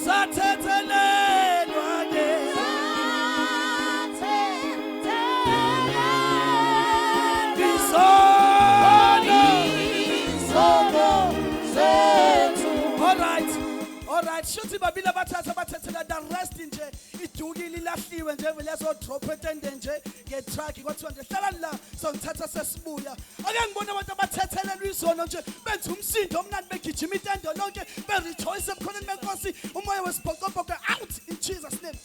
Sathethelelwa ke. All right, shuthi babila bathatha bathethela the rest nje idukile ilahliwe nje velezo drop itende nje ngetruck kwathiwa nje hlala la songithatha sesibuya. Ake ngibona abantu abathethelelwa izono nje benza umsindo omnandi begijima itende lonke berejoice ebukhoneni benkosi umoya wesibhokobhoko out in Jesus name.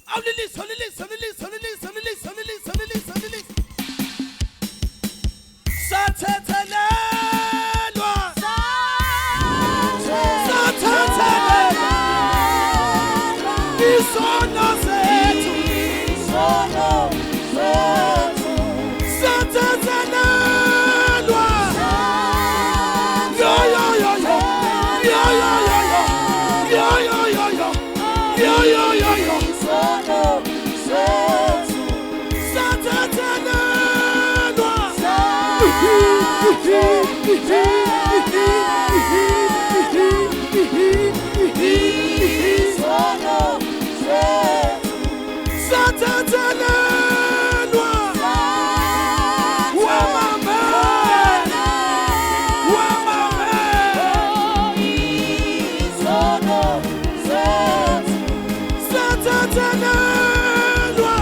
Awulilise, awulilise, awulilise, awulilise, awulilise, awulilise, awulilise, awulilise. Sathethelelwa. Sathethelelwa. Izono zethu. Izono zethu. Sathethelelwa. Yo yo yo yo. Yo yo yo yo. Yo yo yo yo. Yo yo yo yo. Izono zethu. Sathethelelwa. Sathethelelwa. Wamame. Wamame. Izono zethu. Sathethelelwa.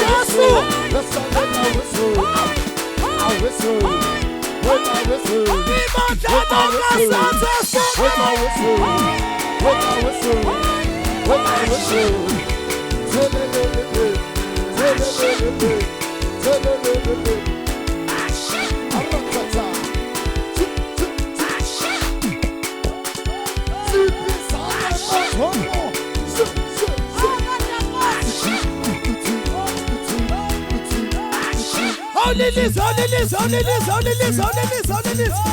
Yes, whistle, when I whistle, Holiness.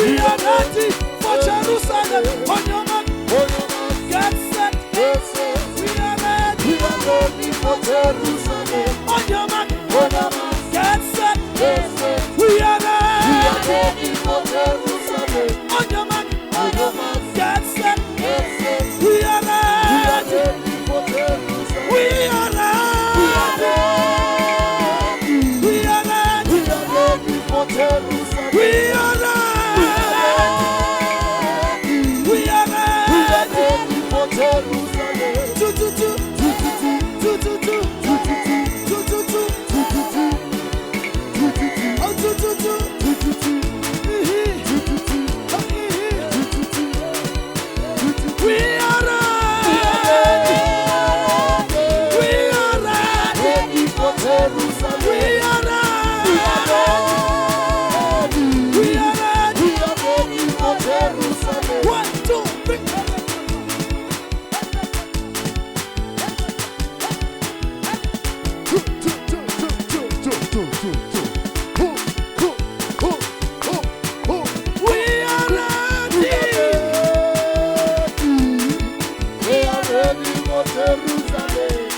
We are ready for Jerusalem. On your mark, get set. We are ready for Jerusalem. On your mark, get set. We are ready for Jerusalem. On your mark, get set. We are ready for Jerusalem. We are ready. We are ready for Jerusalem. We are ready. Jerusalem.